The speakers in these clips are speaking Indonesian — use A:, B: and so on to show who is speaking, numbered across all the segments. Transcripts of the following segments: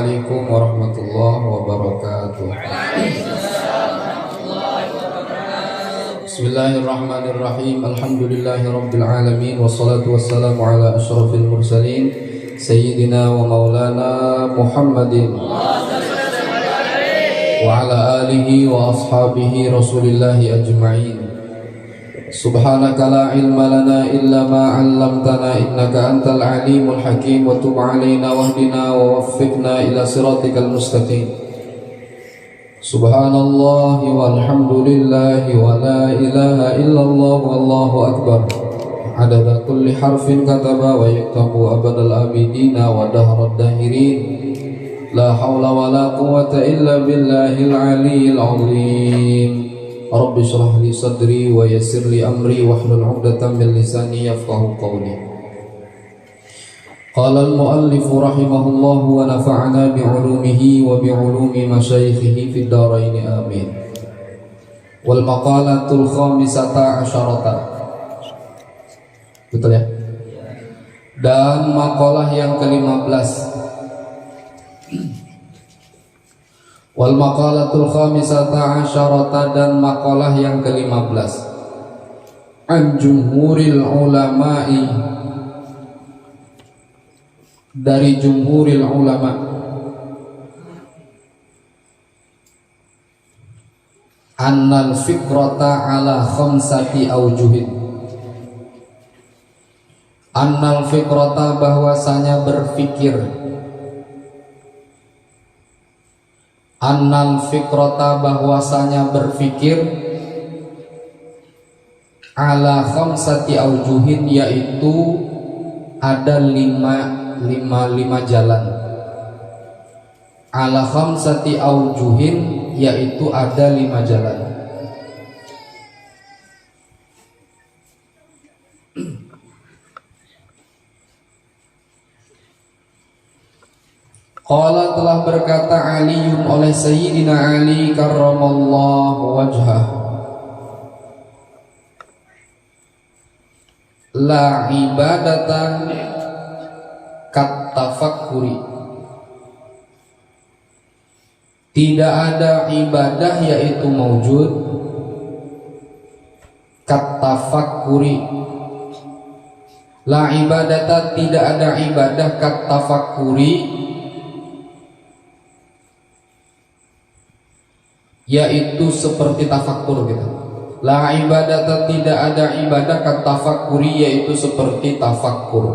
A: Assalamualaikum warahmatullahi wabarakatuh. Bismillahirrahmanirrahim. Alhamdulillahirabbil alamin wassalatu wassalamu ala asyrafil mursalin sayyidina wa maulana Muhammadin wa ala alihi wa ashabihi rasulillahi ajma'in. Subhanaka la ilma lana illa ma 'allamtana innaka antal alimul hakim wa tub 'alaina wahdina wa waffiqna ila siratikal mustaqim. Subhanallahi walhamdulillahi wa la ilaha illallah wallahu akbar. Adada kulli harfin kataba wa yaktabu abadal abidina wa dahrad dahirin. La hawla wa la quwwata illa billahil aliyyil azim. Rabbi shrah li sadri wa yassir li amri wahlul 'uqdatam min lisani yafqahu qawli. Qala al-muallif rahimahullah wa nafa'ana bi 'ulumihi wa bi 'ulumi masyaikhihi fid dharain amin. Wal maqalatul khamisata asyarata. Betul ya? Dan makalah yang ke-15. Wal maqalatul khamisata asyarata, dan makalah yang ke-15. An jumhuril ulama'i, dari jumhuril ulama. Annal fikrata ala khamsati awjuhin. Annal fikrata, bahwasanya berfikir. Annal fikrata, bahwasanya berfikir. Ala khamsati awjuhin, yaitu ada lima jalan. Ala khamsati awjuhin, yaitu ada 5 jalan. Qala, telah berkata Aliun, oleh Sayyidina Ali karramallahu wajhah, la ibadatan kat tafakkuri, tidak ada ibadah yaitu maujud kat tafakkuri. La ibadata, tidak ada ibadah kat tafakkuri, yaitu seperti tafakkur gitu. La ibadata, tidak ada ibadah kat tafakkuri, yaitu seperti tafakkur.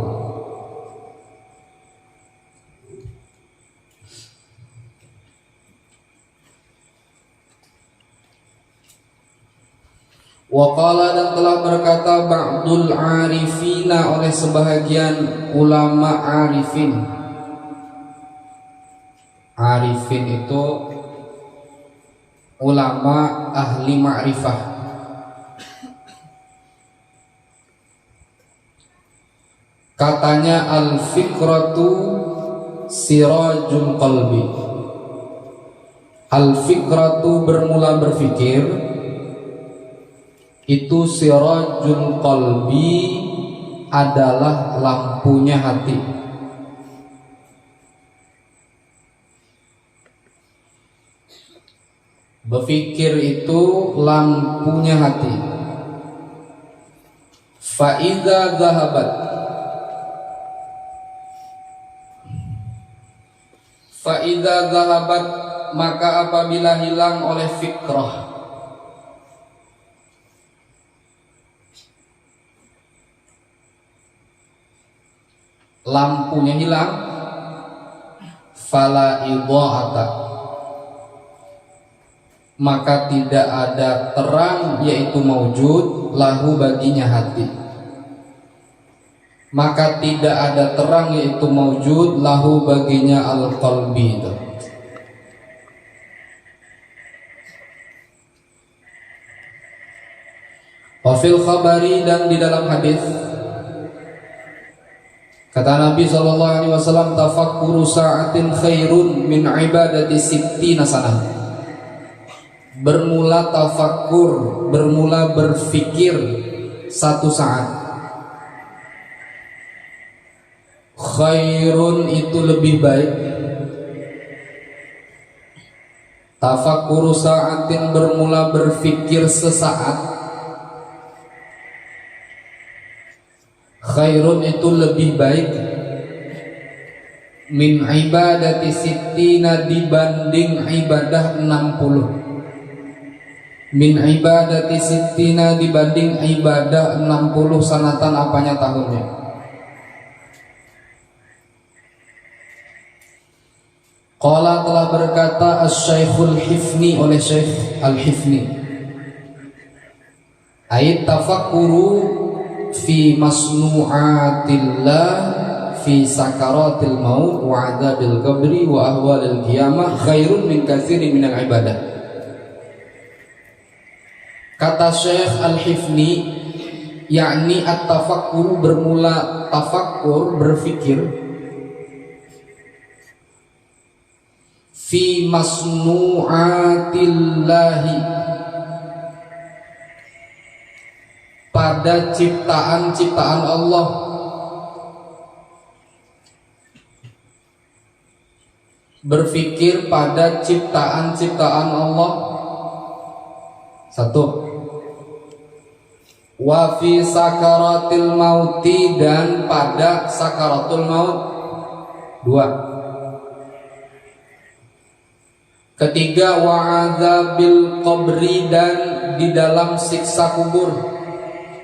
A: Wa qala, dan telah berkata ba'dul arifina, oleh sebahagian ulama arifin. Arifin itu ulama ahli ma'rifah. Katanya al-fikratu sirajul qalbi. Al-fikratu, bermula berfikir, itu sirajul qalbi, adalah lampunya hati. Berfikir itu lampunya hati. Fa'idha zahabat, fa'idha zahabat, maka apabila hilang oleh fikrah, lampunya hilang, fala idha'ata, maka tidak ada terang, yaitu maujud, lahu, baginya hati. Maka tidak ada terang, yaitu maujud, lahu, baginya al-qalbi. Wa fil khabari, dan di dalam hadis, kata Nabi SAW, tafakkuru sa'atin khairun min ibadati sittina sanah. Bermula tafakkur, bermula berfikir 1 saat, khairun, itu lebih baik, Tafakkuru sa'atin bermula berfikir sesaat. Khairun itu lebih baik min ibadati sittina dibanding ibadah 60. Min ibadati sittina dibanding ibadah 60 sanatan apanya tahunnya. Qala telah berkata Asy-Syaikhul Hifni oleh Syekh Al-Hifni, ayat tafakkuru fi masnu'atillah fi sakaratil maut wa adzabil qabri wa ahwalil qiyamah khairun min katsirin minal ibadah. Kata Syekh Al-Hifni, yakni at-tafakkur bermula tafakkur berfikir fi masnu'atillahi pada ciptaan-ciptaan Allah, berfikir pada ciptaan-ciptaan Allah. Satu, wa fi sakaratil mauti dan pada sakaratul maut. Dua. Ketiga, wa'adzabil qabri dan di dalam siksa kubur.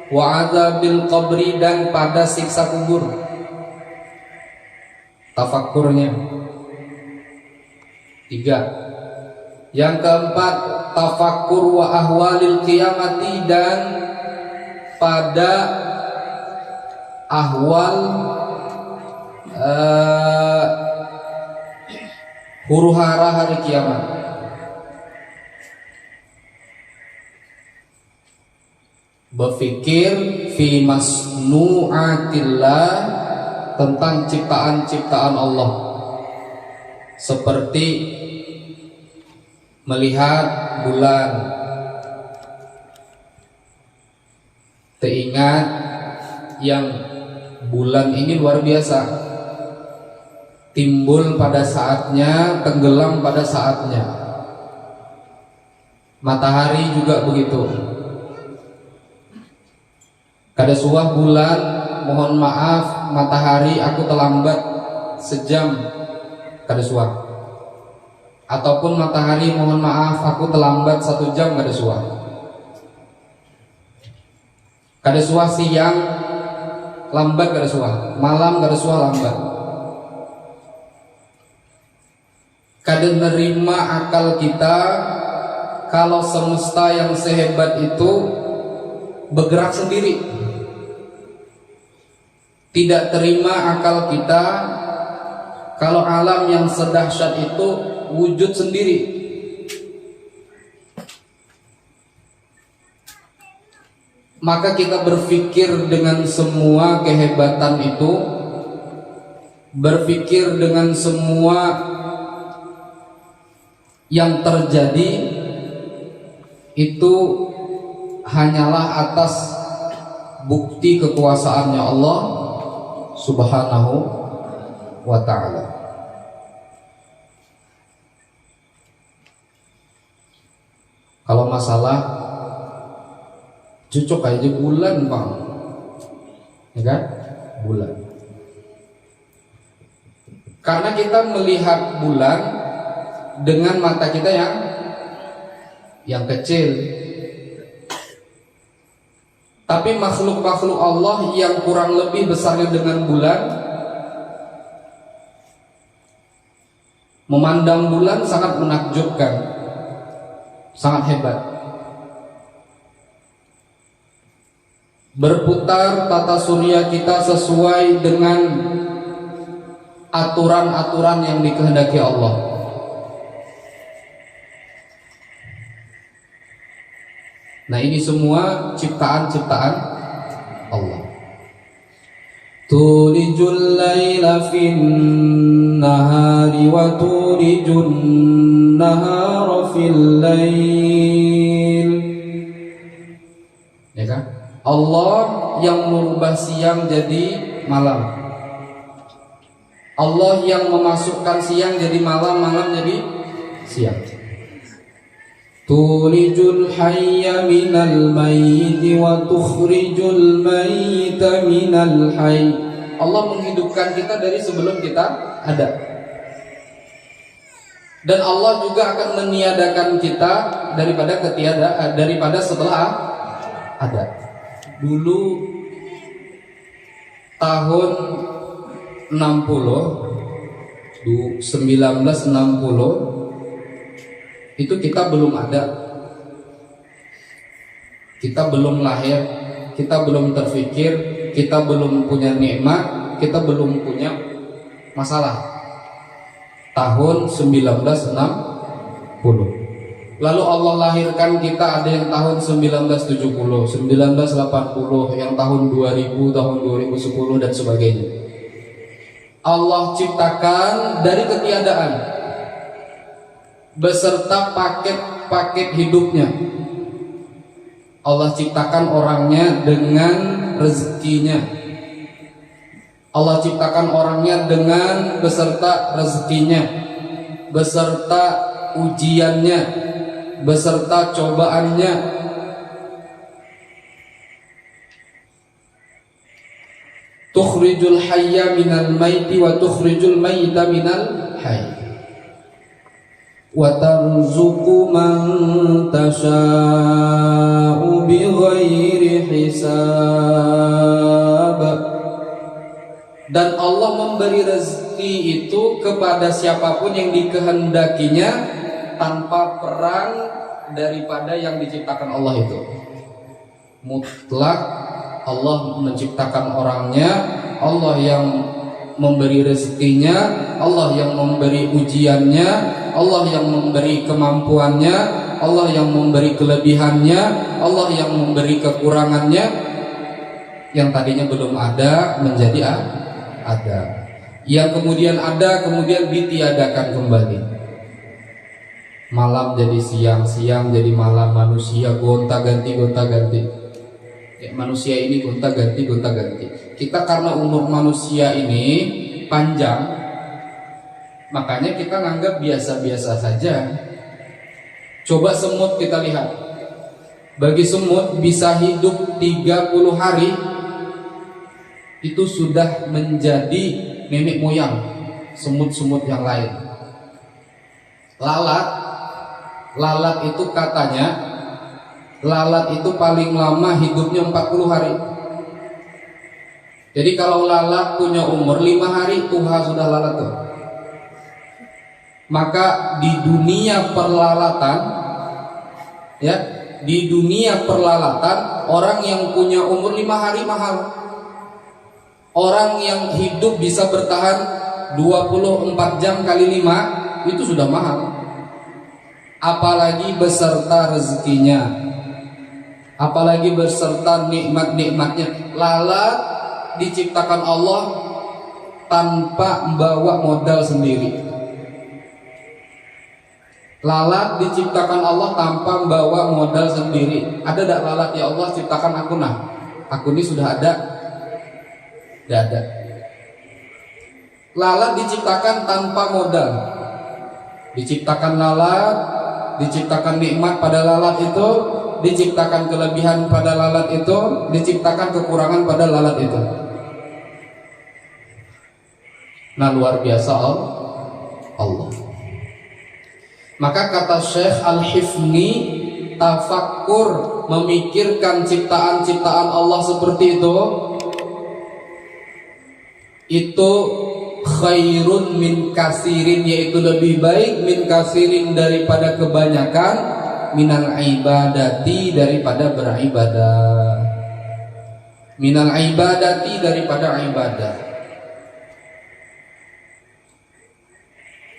A: Wa'adzabil qabri dan pada siksa kubur. Tafakkurnya. Tiga. Yang keempat, tafakkur wa ahwalil qiyamati dan pada ahwal huru hara hari kiamat. Berfikir fi masnu'atillah tentang ciptaan-ciptaan Allah, seperti melihat bulan, teringat yang bulan ini luar biasa, timbul pada saatnya, tenggelam pada saatnya. Matahari juga begitu. Kada suah bulan, mohon maaf matahari aku terlambat sejam, kada suah. Ataupun matahari mohon maaf aku terlambat 1 jam, kada suah. Kada suah siang lambat, kada suah. Malam kada suah lambat. Kada nerima akal kita kalau semesta yang sehebat itu bergerak sendiri. Tidak terima akal kita kalau alam yang sedahsyat itu wujud sendiri. Maka kita berpikir dengan semua kehebatan itu, berpikir dengan semua yang terjadi itu hanyalah atas bukti kekuasaannya Allah Subhanahu wa ta'ala. Kalau masalah cocok aja bulan, Bang, ya kan? Bulan. Karena kita melihat bulan dengan mata kita yang kecil. Tapi makhluk-makhluk Allah yang kurang lebih besarnya dengan bulan, memandang bulan sangat menakjubkan, sangat hebat. Berputar tata surya kita sesuai dengan aturan-aturan yang dikehendaki Allah. Nah, ini semua ciptaan-ciptaan Allah. Tulijul laila fin nahari wa tulijun nahara fil lail. Ya kan? Allah yang merubah siang jadi malam. Allah yang memasukkan siang jadi malam, malam jadi siang. tulijul hayya minal mayyiti wa tukhrijul mayyita minal hayy. Allah menghidupkan kita dari sebelum kita ada. Dan Allah juga akan meniadakan kita daripada setelah ada. Dulu tahun 1960 itu kita belum ada, kita belum lahir, kita belum terfikir, kita belum punya nikmat, kita belum punya masalah. Tahun 1960. Lalu Allah lahirkan kita, ada yang tahun 1970, 1980, yang tahun 2000, tahun 2010 dan sebagainya. Allah ciptakan dari ketiadaan beserta paket-paket hidupnya. Allah ciptakan orangnya dengan rezekinya. Allah ciptakan orangnya dengan beserta rezekinya, beserta ujiannya, beserta cobaannya. Tukhrijul hayya minal maiti wa tukhrijul mayyita minal hayy wa tarzuqu man tasha'u bighairi hisab. Dan Allah memberi rezeki itu kepada siapapun yang dikehendakinya tanpa perang daripada yang diciptakan Allah itu. Mutlak Allah menciptakan orangnya, Allah yang memberi rezekinya, Allah yang memberi ujiannya, Allah yang memberi kemampuannya, Allah yang memberi kelebihannya, Allah yang memberi kekurangannya. Yang tadinya belum ada menjadi ada, yang kemudian ada kemudian ditiadakan kembali. Malam jadi siang, siang jadi malam, manusia gonta-ganti. Manusia ini gonta-ganti. Kita karena umur manusia ini panjang, makanya kita nganggap biasa-biasa saja. Coba semut kita lihat. Bagi semut bisa hidup 30 hari itu sudah menjadi nenek moyang semut-semut yang lain. Lalat itu katanya, lalat itu paling lama hidupnya 40 hari. Jadi kalau lalat punya umur 5 hari, Tuhan sudah lalat tuh. Maka di dunia perlalatan, ya, di dunia perlalatan, orang yang punya umur 5 hari mahal. Orang yang hidup bisa bertahan 24 jam kali 5 itu sudah mahal. Apalagi beserta rezekinya, apalagi beserta nikmat-nikmatnya. Lalat diciptakan Allah tanpa membawa modal sendiri. Lalat diciptakan Allah tanpa membawa modal sendiri. Ada tak lalat, ya Allah ciptakan aku, nah aku ini sudah ada? Tidak ada. Lalat diciptakan tanpa modal. Diciptakan lalat, diciptakan nikmat pada lalat itu, diciptakan kelebihan pada lalat itu, diciptakan kekurangan pada lalat itu. Nah, luar biasa Allah. Maka kata Syekh Al-Hifni, tafakkur, memikirkan ciptaan-ciptaan Allah seperti itu khairun min kasirin, yaitu lebih baik min kasirin daripada kebanyakan, minal ibadati daripada beribadah, minal ibadati daripada ibadah.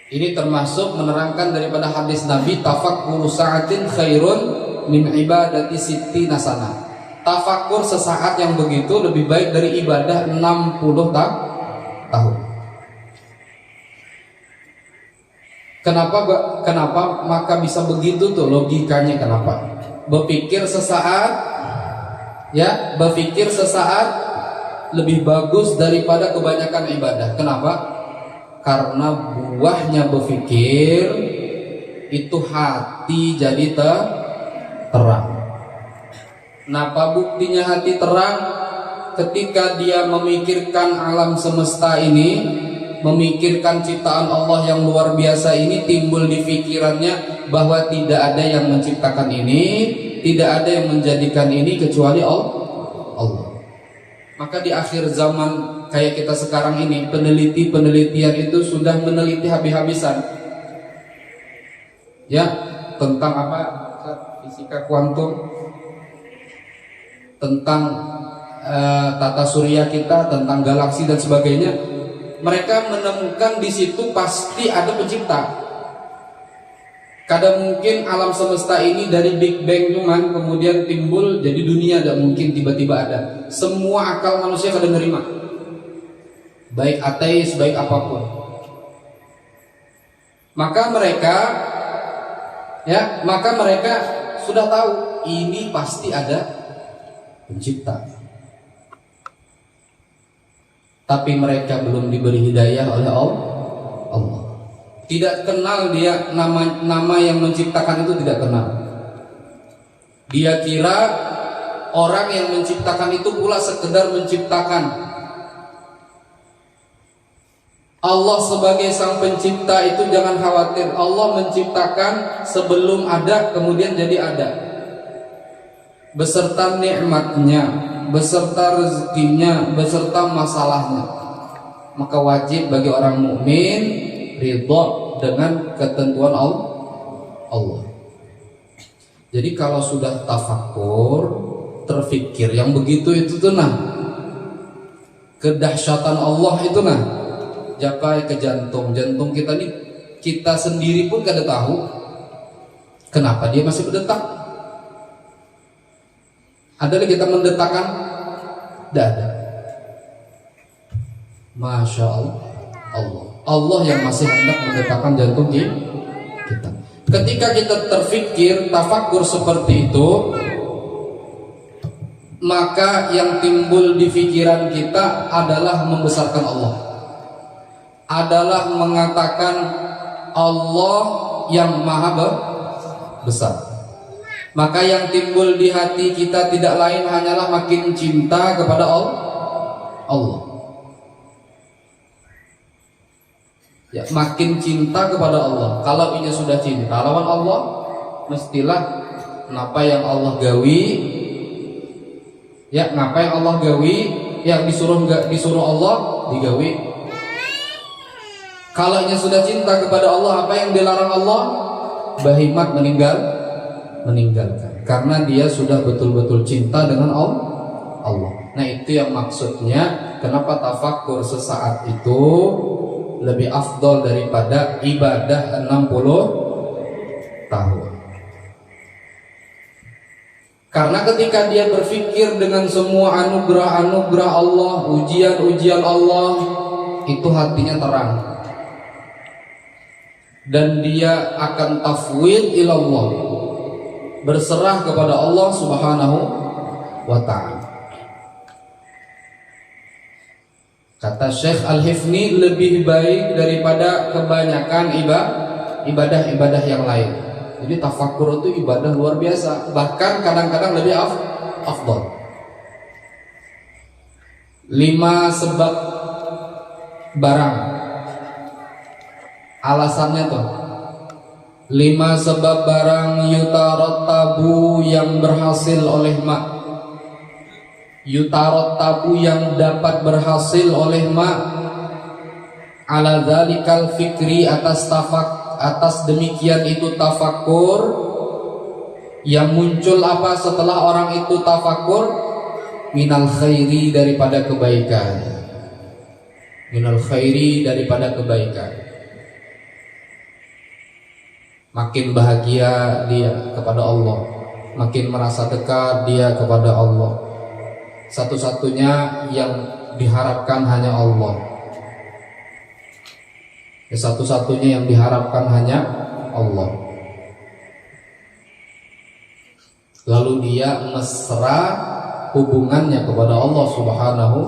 A: Ini termasuk menerangkan daripada hadis Nabi, tafakkuru sa'atin khairun min ibadati sittina sanah. Tafakkur sesaat yang begitu lebih baik dari ibadah 60 tahun. Kenapa maka bisa begitu tuh logikanya? Kenapa? Berpikir sesaat, ya, berpikir sesaat lebih bagus daripada kebanyakan ibadah. Kenapa? Karena buahnya berpikir itu hati jadi terang. Napa buktinya hati terang? Ketika dia memikirkan alam semesta ini, memikirkan ciptaan Allah yang luar biasa ini, timbul di pikirannya bahwa tidak ada yang menciptakan ini, tidak ada yang menjadikan ini kecuali Allah. Maka di akhir zaman kayak kita sekarang ini, penelitian itu sudah meneliti habis-habisan ya tentang apa? Fisika kuantum, tentang tata surya kita, tentang galaksi dan sebagainya. Mereka menemukan di situ pasti ada pencipta. Kadang mungkin alam semesta ini dari Big Bang cuman kemudian timbul jadi dunia, tidak mungkin tiba-tiba ada. Semua akal manusia kadang nerima, baik ateis, baik apapun. Maka mereka sudah tahu ini pasti ada pencipta. Tapi mereka belum diberi hidayah oleh Allah. Tidak kenal dia nama yang menciptakan itu, tidak kenal. Dia kira orang yang menciptakan itu pula sekedar menciptakan. Allah sebagai sang pencipta itu jangan khawatir. Allah menciptakan sebelum ada kemudian jadi ada, beserta nikmatnya, beserta rezekinya, beserta masalahnya. Maka wajib bagi orang mukmin ridha dengan ketentuan Allah. Jadi kalau sudah tafakur, terfikir yang begitu itu tuh kedahsyatan Allah itu japai ke jantung kita nih, kita sendiri pun kada tahu kenapa dia masih berdetak. Ada kita mendetakkan? Tidak ada. Masya Allah yang masih hendak mendetakkan jantung kita. Ketika kita terfikir, tafakur seperti itu, maka yang timbul di pikiran kita adalah membesarkan Allah, adalah mengatakan Allah yang maha besar. Maka yang timbul di hati kita tidak lain hanyalah makin cinta kepada Allah. Ya, makin cinta kepada Allah. Kalau ini sudah cinta lawan Allah, mestilah apa yang Allah gawi, ya ngapa yang Allah gawi, yang disuruh Allah digawi. Kalau ini sudah cinta kepada Allah, apa yang dilarang Allah, bahimat meninggalkan, karena dia sudah betul-betul cinta dengan Allah. Nah itu yang maksudnya kenapa tafakur sesaat itu lebih afdol daripada ibadah 60 tahun. Karena ketika dia berpikir dengan semua anugerah-anugerah Allah, ujian-ujian Allah, itu hatinya terang. Dan dia akan tafwid ilallah, berserah kepada Allah Subhanahu wa ta'ala. Kata Syekh Al-Hifni, lebih baik daripada kebanyakan ibadah-ibadah yang lain. Jadi tafakur itu ibadah luar biasa, bahkan kadang-kadang lebih afdal. 5 sebab barang. Alasannya tuh 5 sebab barang yutarattabu yang berhasil oleh yutarattabu yang dapat berhasil oleh ala dzalikal fikri, atas demikian itu tafakur. Yang muncul apa setelah orang itu tafakur? Minal khairi, daripada kebaikan. Minal khairi, daripada kebaikan. Makin bahagia dia kepada Allah, makin merasa dekat dia kepada Allah. Satu-satunya yang diharapkan hanya Allah. Satu-satunya yang diharapkan hanya Allah. Lalu dia mesra hubungannya kepada Allah Subhanahu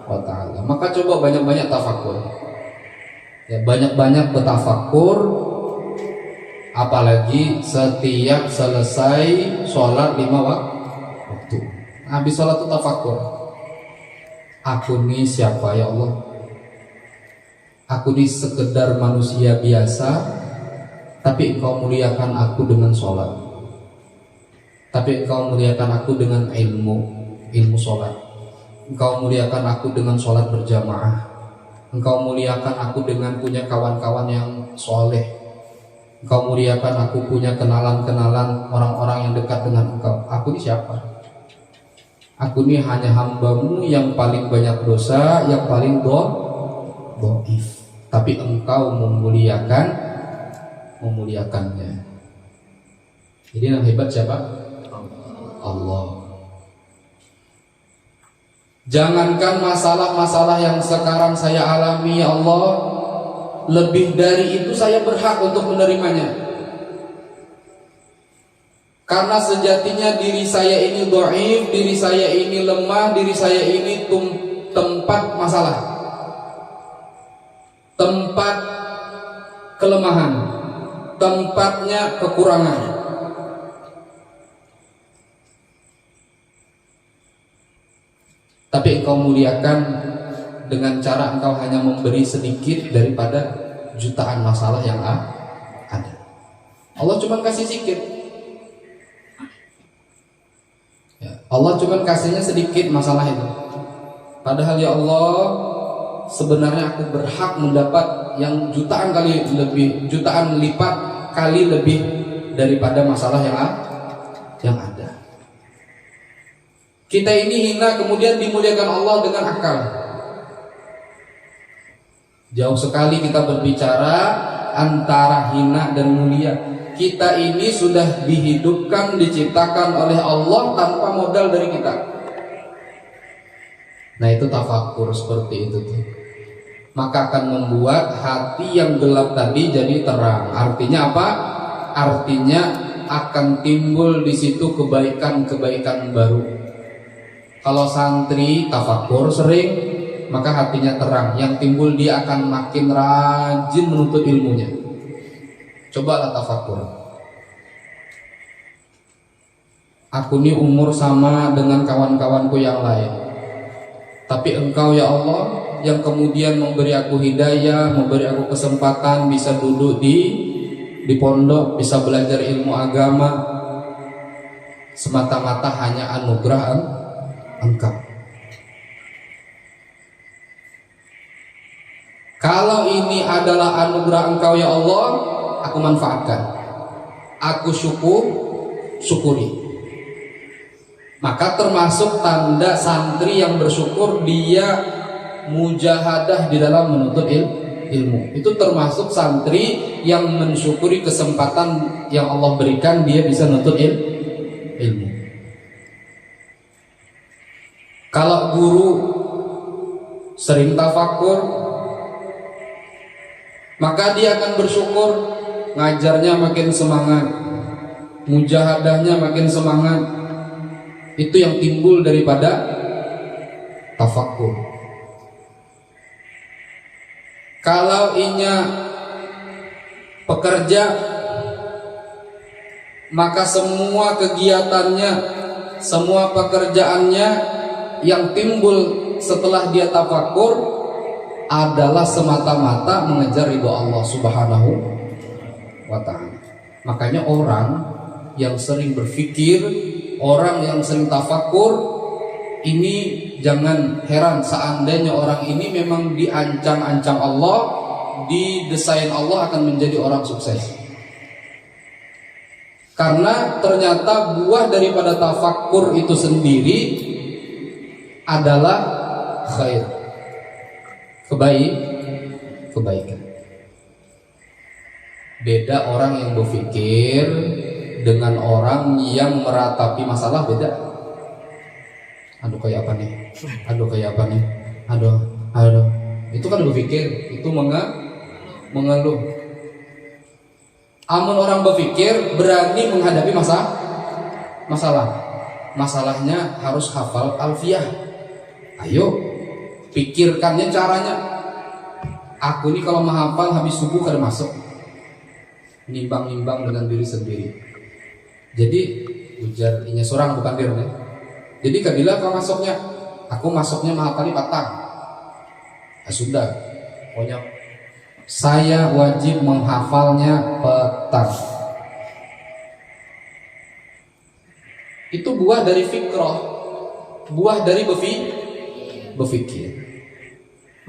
A: wa ta'ala. Maka coba banyak-banyak tafakur. Ya, banyak-banyak bertafakur. Apalagi setiap selesai sholat 5 waktu. Habis sholat itu tafakur. Aku ini siapa ya Allah? Aku ini sekedar manusia biasa, tapi Engkau muliakan aku dengan sholat. Tapi Engkau muliakan aku dengan ilmu sholat. Engkau muliakan aku dengan sholat berjamaah. Engkau muliakan aku dengan punya kawan-kawan yang soleh. Engkau muliakan aku punya kenalan-kenalan orang-orang yang dekat dengan Engkau. Aku ini siapa? Aku ini hanya hamba-Mu yang paling banyak dosa, yang paling dhaif. Tapi Engkau memuliakannya. Jadi yang hebat siapa? Allah. Jangankan masalah-masalah yang sekarang saya alami, ya Allah, lebih dari itu saya berhak untuk menerimanya. Karena sejatinya diri saya ini dhaif, diri saya ini lemah, diri saya ini tempat masalah, tempat kelemahan, tempatnya kekurangan. Tapi Engkau muliakan dengan cara Engkau hanya memberi sedikit daripada jutaan masalah yang ada. Allah cuma kasih sedikit. Ya, Allah cuma kasihnya sedikit masalah itu. Padahal ya Allah, sebenarnya aku berhak mendapat yang jutaan lipat kali lebih daripada masalah yang ada. Kita ini hina kemudian dimuliakan Allah dengan akal. Jauh sekali kita berbicara antara hina dan mulia. Kita ini sudah dihidupkan, diciptakan oleh Allah tanpa modal dari kita. Nah itu tafakur seperti itu tuh. Maka akan membuat hati yang gelap tadi jadi terang. Artinya apa? Artinya akan timbul di situ kebaikan-kebaikan baru. Kalau santri tafakur sering, maka hatinya terang. Yang timbul dia akan makin rajin menuntut ilmunya. Cobalah tafakur. Aku ini umur sama dengan kawan-kawanku yang lain, tapi Engkau ya Allah yang kemudian memberi aku hidayah, memberi aku kesempatan bisa duduk di pondok, bisa belajar ilmu agama, semata-mata hanya anugerah Engkau. Kalau ini adalah anugerah Engkau ya Allah, aku manfaatkan, aku syukuri. Maka termasuk tanda santri yang bersyukur, dia mujahadah di dalam menuntut ilmu. Itu termasuk santri yang mensyukuri kesempatan yang Allah berikan, dia bisa menuntut ilmu. Kalau guru sering tafakur, maka dia akan bersyukur, ngajarnya makin semangat, mujahadahnya makin semangat. Itu yang timbul daripada tafakur. Kalau inya pekerja, maka semua kegiatannya, semua pekerjaannya yang timbul setelah dia tafakur adalah semata-mata mengejar ridho Allah Subhanahu wa ta'ala. Makanya orang yang sering berpikir, orang yang sering tafakur, ini jangan heran seandainya orang ini memang diancam-ancam Allah, didesain Allah akan menjadi orang sukses. Karena ternyata buah daripada tafakur itu sendiri adalah khair, kebaikan. Beda orang yang berpikir dengan orang yang meratapi masalah, beda. Aduh kayak apa nih? Aduh. Itu kan berpikir, itu mengeluh. Amun orang berpikir berani menghadapi masalah. Masalahnya harus hafal alfiyah. Ayo, pikirkannya caranya. Aku ini kalau menghafal habis subuh kada masuk. nimbang-nimbang dengan diri sendiri. Jadi ujar inya seorang bukan dirne. Jadi kabila kau masuknya, aku masuknya mahal kali patang. Nah, sudah, pokoknya saya wajib menghafalnya petang. Itu buah dari fikrah, buah dari berpikir.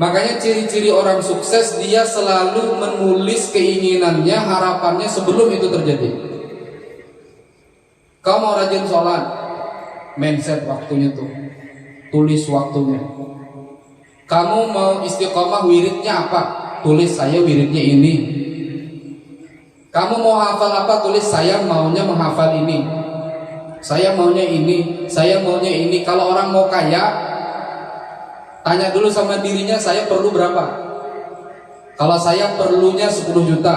A: Makanya ciri-ciri orang sukses, dia selalu menulis keinginannya, harapannya sebelum itu terjadi. Kau mau rajin sholat, mindset waktunya tuh, tulis waktunya. Kamu mau istiqomah, wiridnya apa? Tulis saya wiridnya ini. Kamu mau hafal apa? Tulis saya maunya menghafal ini. Saya maunya ini, saya maunya ini. Kalau orang mau kaya, tanya dulu sama dirinya, saya perlu berapa? Kalau saya perlunya 10 juta,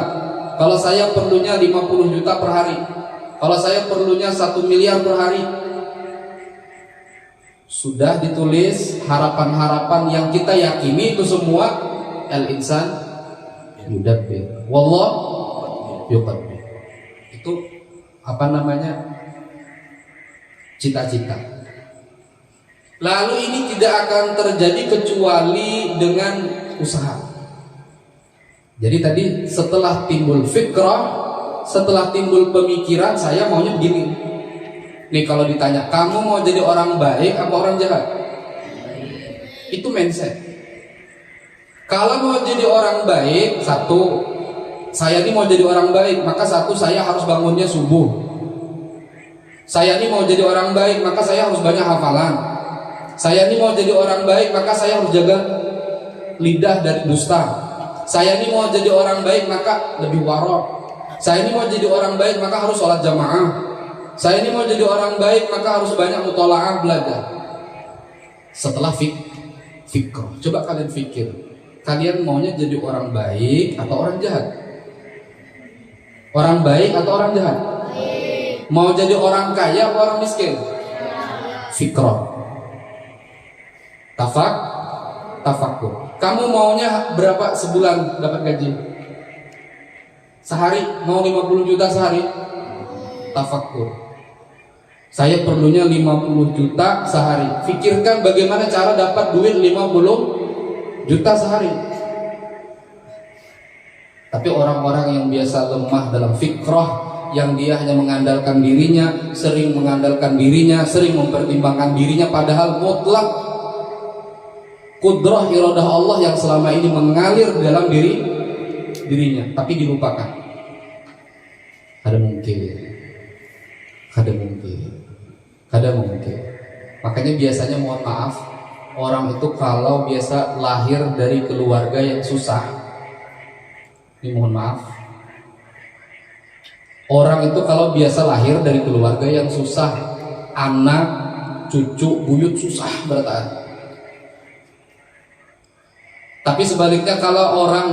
A: kalau saya perlunya 50 juta per hari, kalau saya perlunya 1 miliar per hari. Sudah ditulis harapan-harapan yang kita yakini itu semua al-insan yudabbir wallah yuqaddar. Itu apa namanya? Cita-cita. Lalu ini tidak akan terjadi kecuali dengan usaha. Jadi tadi setelah timbul fikrah, setelah timbul pemikiran, saya maunya begini. Nih kalau ditanya, kamu mau jadi orang baik apa orang jahat? Itu mindset. Kalau mau jadi orang baik, satu, saya ini mau jadi orang baik, maka satu, saya harus bangunnya subuh. Saya ini mau jadi orang baik, maka saya harus banyak hafalan. Saya ini mau jadi orang baik, maka saya harus jaga lidah dari dusta. Saya ini mau jadi orang baik, maka lebih warok. Saya ini mau jadi orang baik, maka harus sholat jamaah. Saya ini mau jadi orang baik, maka harus banyak mutolaah, belajar. Setelah fikr, coba kalian fikir, kalian maunya jadi orang baik atau orang jahat? Orang baik atau orang jahat? Mau jadi orang kaya atau orang miskin? Fikrah. Tafakur. Kamu maunya berapa sebulan dapat gaji? Sehari mau 50 juta sehari? Tafakur. Saya perlunya 50 juta sehari. Fikirkan bagaimana cara dapat duit 50 juta sehari. Tapi orang-orang yang biasa lemah dalam fikrah, yang dia hanya mengandalkan dirinya, sering mempertimbangkan dirinya, padahal mutlak kudrah iradah Allah yang selama ini mengalir dalam dirinya, tapi dilupakan. Ada mungkin. Makanya biasanya, mohon maaf, orang itu kalau biasa lahir dari keluarga yang susah, ini mohon maaf, orang itu kalau biasa lahir dari keluarga yang susah, anak, cucu, buyut susah bertahan. Tapi sebaliknya kalau orang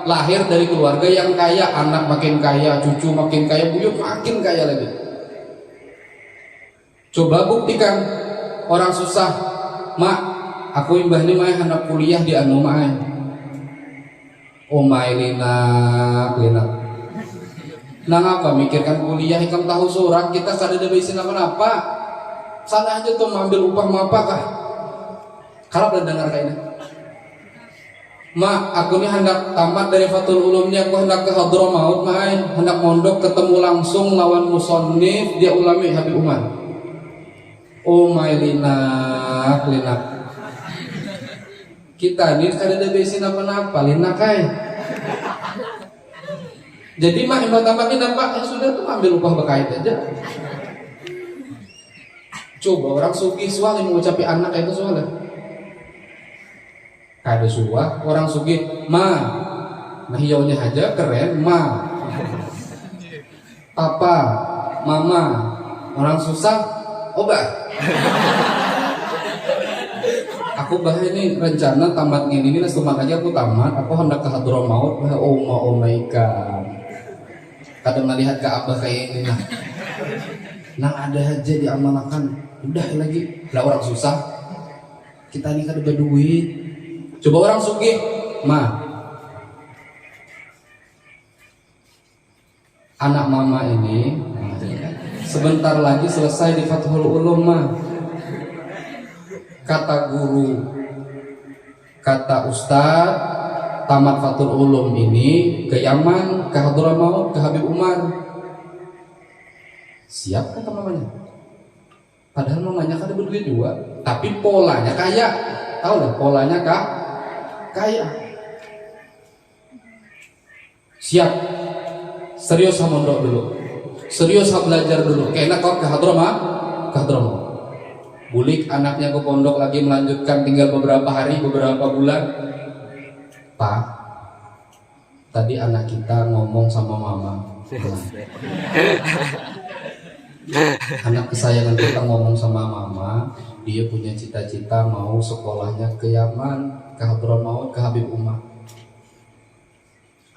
A: lahir dari keluarga yang kaya, anak makin kaya, cucu makin kaya, buyut makin kaya lagi. Coba buktikan orang susah, mak, aku imbah ini mah anak kuliah di anu mah. Oh my lina. Nang apa mikirkan kuliah ikam tahu seorang kita sadar besin apa? Sana aja tuh mengambil upah apa kah? Kalau udah dengar kayak ini, mak, aku ini hendak tamat dari Fathul Ulumnya, aku hendak ke Hadramaut main, hendak mondok ketemu langsung lawan musonif dia ulami Habib Umar. Oh my linak. Kita ini kada besin apa linak kai. Jadi mak imbang tamatnya nampak sudah tuh ambil upah berkait aja. Coba orang sugih soal yang mengucapi anak itu soalnya. Ada suah orang sugih, nah hijaunya aja keren, papa, mama. Orang susah, obat. Aku bahaya ini rencana tamat ini setelah aja aku tamat, aku hendak ke Hadramaut, oh my god. Kadang melihat ke abah kayak ini nah ada aja diamanahkan, udah lagi lah orang susah, kita ini kan udah duit. Coba orang sugih, anak mama ini sebentar lagi selesai di Fathul Ulum mah. Kata guru, kata ustadz, tamat Fathul Ulum ini ke Yaman, ke Hadramaut, ke Habib Umar. Siap kan mamanya? Padahal mamanya kan ada berduit juga, tapi polanya kaya. Tahu lah polanya kaya. Siap. Serius sama mondok dulu. Serius sama belajar dulu. Kayaknya kau ke Hadramaut. Bulik anaknya ke pondok lagi melanjutkan, tinggal beberapa hari, beberapa bulan. Pak, tadi anak kita ngomong sama mama. Anak kesayangan kita ngomong sama mama, dia punya cita-cita mau sekolahnya ke Yaman, ke Hadramaut, ke Habib Umar.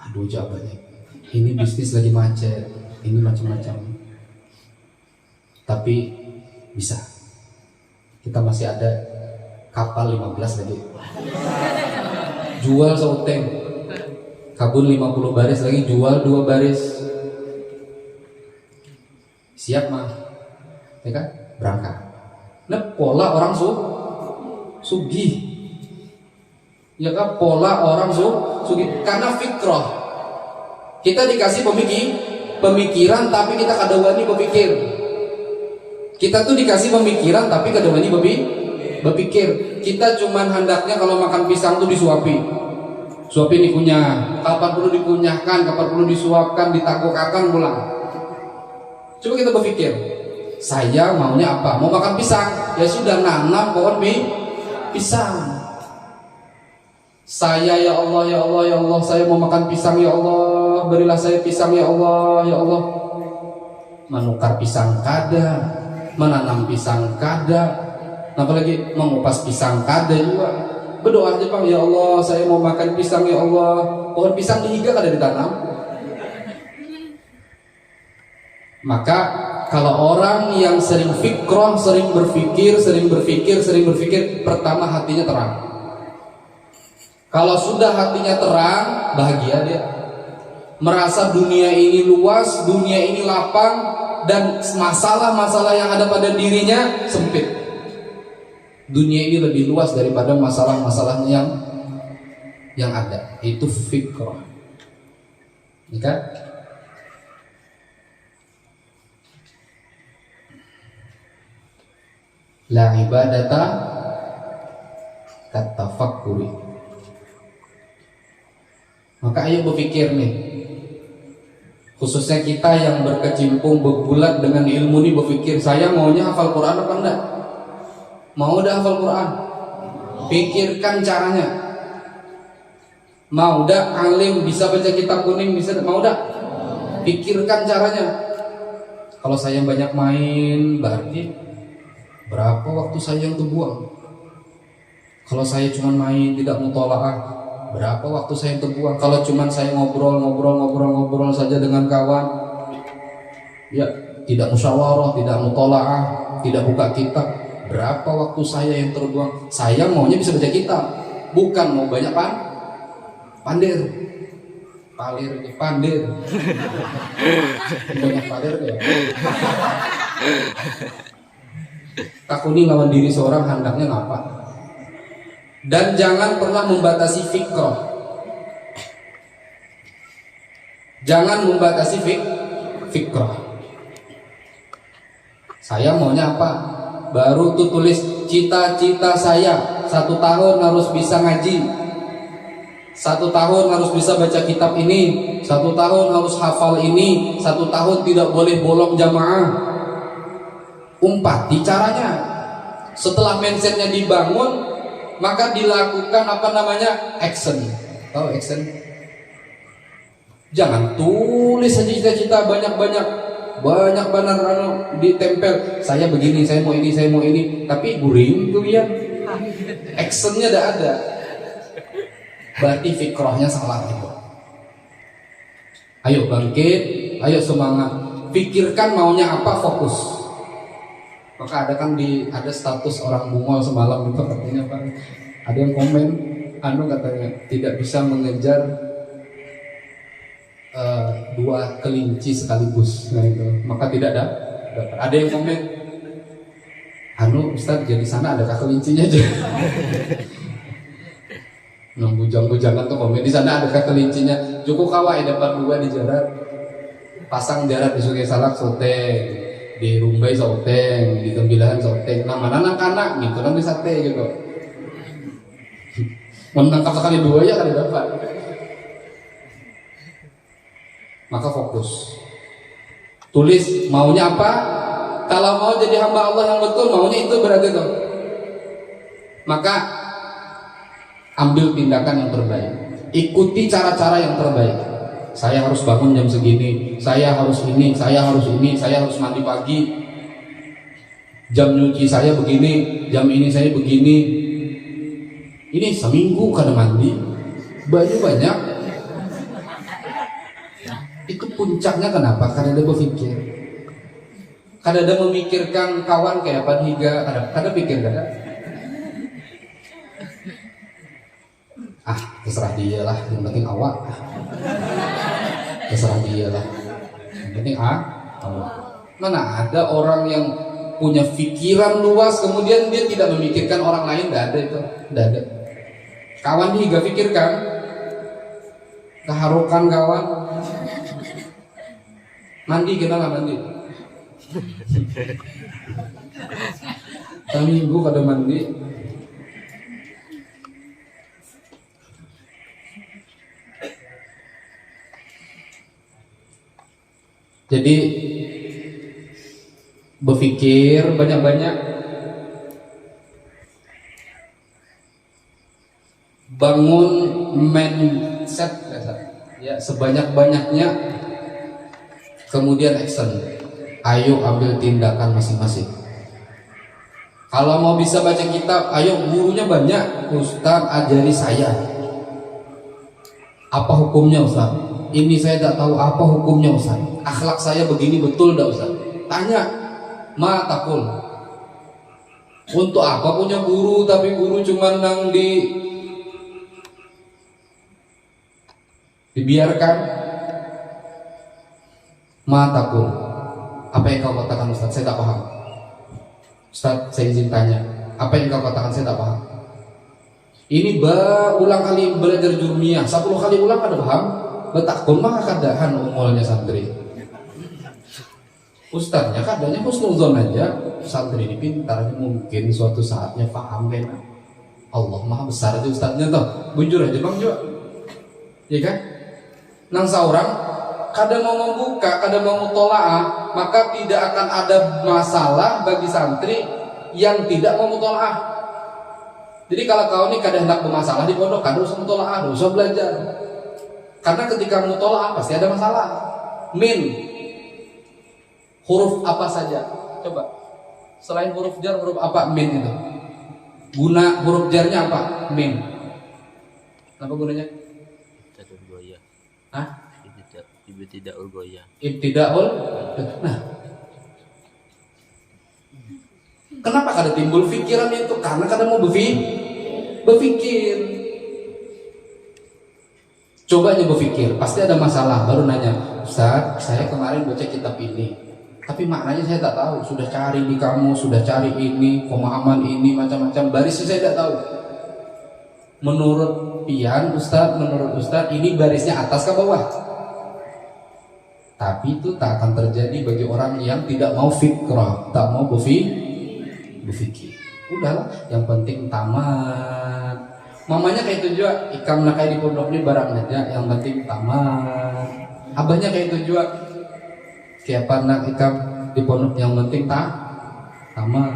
A: Aduh jawabannya, ini bisnis lagi macet, ini macam-macam. Tapi bisa. Kita masih ada kapal 15 lagi. Jual seuteng. Kabun 50 baris lagi, jual 2 baris. Siap mah, ya kan? Berangkat. Nah pola orang sugih, ya kan? Pola orang sugih karena fikrah. Kita dikasih pemikiran, tapi kita kada wani berpikir. Kita tuh dikasih pemikiran, tapi kada wani berpikir. Kita cuman hendaknya kalau makan pisang tuh disuapi dikunyah. Kapan perlu dikunyahkan, kapan perlu disuapkan, ditagokakan pulang. Coba kita berpikir, saya maunya apa? Mau makan pisang, ya sudah nanam pohon pisang. Saya ya Allah, ya Allah, ya Allah, saya mau makan pisang ya Allah, berilah saya pisang ya Allah, ya Allah. Menukar pisang kada, menanam pisang kada, apalagi mengupas pisang kada juga. Berdoa aja Bang, ya Allah, saya mau makan pisang ya Allah. Pohon pisang dihiga kada ditanam. Maka kalau orang yang sering fikrah, sering berpikir, pertama hatinya terang. Kalau sudah hatinya terang, bahagia dia. Merasa dunia ini luas, dunia ini lapang, dan masalah-masalah yang ada pada dirinya sempit. Dunia ini lebih luas daripada masalah-masalahnya yang ada. Itu fikrah. Ya kan? La ibadata katafakkuri. Maka ayo berpikir nih, khususnya kita yang berkecimpung bergulat dengan ilmu ini, berpikir saya maunya hafal Quran apa enggak? Mau dah hafal Quran? Pikirkan caranya. Mau dah alim, bisa baca kitab kuning, bisa mau dah? Pikirkan caranya. Kalau saya banyak main, berarti berapa waktu saya yang terbuang? Kalau saya cuma main tidak mutolaah, berapa waktu saya yang terbuang? Kalau cuma saya ngobrol saja dengan kawan, ya tidak musyawarah, tidak mutolaah, tidak buka kitab, berapa waktu saya yang terbuang? Saya maunya bisa baca kitab, bukan mau banyak pandir. Banyak palir ya. Takuni lawan diri seorang hendaknya ngapa? Dan jangan pernah membatasi fikrah. Jangan membatasi fikrah. Saya maunya apa? Baru tuh tulis cita-cita saya 1 tahun harus bisa ngaji, 1 tahun harus bisa baca kitab ini, 1 tahun harus hafal ini, 1 tahun tidak boleh bolong jamaah. Umpati caranya. Setelah mindsetnya dibangun, maka dilakukan action. Tahu action? Jangan tulis saja cita-cita banyak benar ditempel. Saya begini, saya mau ini, tapi guring tuh ya. Actionnya tidak ada. Berarti fikrahnya salah gitu. Ayo bangkit, ayo semangat. Pikirkan maunya apa, fokus. Maka ada status orang bungol semalam itu katanya apa? Ada yang komen, katanya tidak bisa mengejar dua kelinci sekaligus. Nah itu, maka tidak ada. Ada yang komen, anu Ustaz, jadi sana adakah kelincinya aja? Nah, bujang-bujangan tuh komen di sana adakah kelincinya? Cukup kawai dapat dua di jarak, pasang jarak di Sungai Salak soteng, di Rumbai soteng, di Tembilahan soteng. Nah mana anak-anak gitu kan di sate gitu. Menangkap sekali dua ya kali dapat. Maka fokus. Tulis maunya apa? Kalau mau jadi hamba Allah yang betul, maunya itu berarti itu. Maka ambil tindakan yang terbaik. Ikuti cara-cara yang terbaik. Saya harus bangun jam segini, saya harus ini, saya harus ini, saya harus mandi pagi. Jam nyuci saya begini, jam ini saya begini. Ini seminggu kada mandi, baju banyak. Itu puncaknya kenapa? Karena dia berpikir. Kada ada memikirkan kawan kayak apa higa, kada pikir kada. Terserah dia lah, yang penting awak. Terserah dia lah, yang penting awak. Mana ada orang yang punya pikiran luas kemudian dia tidak memikirkan orang lain? Tidak ada itu, tidak ada. Kawan higa pikirkan, keharukan kawan. Mandi kita nggak mandi. Seminggu kada mandi. Jadi berpikir banyak-banyak, bangun mindset ya sebanyak-banyaknya, kemudian action. Ayo ambil tindakan masing-masing. Kalau mau bisa baca kitab, ayo gurunya banyak. Ustaz ajari saya. Apa hukumnya Ustaz? Ini saya tidak tahu apa hukumnya Ustaz. Akhlak saya begini betul tidak Ustaz? Tanya. Ma takul. Untuk apa punya guru tapi guru cuma nang dibiarkan? Ma takul. Apa yang kau katakan Ustaz? Saya tak paham. Ustaz, saya izin tanya. Apa yang kau katakan? Saya tak paham. Ini ulang kali belajar jurmiyah, 10 kali ulang kada paham. Betakun maka kadahan umulnya santri. Ustaznya kadanya husnuzon aja. Santri ini pintarnya mungkin suatu saatnya paham kan. Allah maha besar aja ustaznya toh. Bujur aja bang juga. Iya kan? Nang seorang kadang mau membuka, kadang mau mutolaah, maka tidak akan ada masalah bagi santri yang tidak mau mutolaah. Jadi kalau kau ini kadang hendak bermasalah di pondok, kadang usah mutolaah, usah belajar. Karena ketika mutolaah pasti ada masalah. Min huruf apa saja? Coba. Selain huruf jar, huruf apa min itu? Guna huruf jarnya apa? Min. Apa gunanya? Hah?
B: Ibtidaul goyah.
A: Ibtidaul. Nah, kenapa kada timbul pikiran itu? Karena kada mau berpikir. Coba aja berpikir, pasti ada masalah. Baru nanya, Ustaz, saya kemarin baca kitab ini, tapi maknanya saya tak tahu. Sudah cari di kamus, sudah cari ini, pemahaman ini, macam-macam. Barisnya saya tak tahu. Menurut Pian, menurut Ustaz, ini barisnya atas ke bawah. Tapi itu tak akan terjadi bagi orang yang tidak mau fikrah, tak mau berpikir. Udahlah, yang penting tamat. Mamanya kayak itu juga, ikam nak kayak di pondok ini barang aja, yang penting tamat. Abahnya kayak itu juga, siapa nak ikam di pondok yang penting tamat.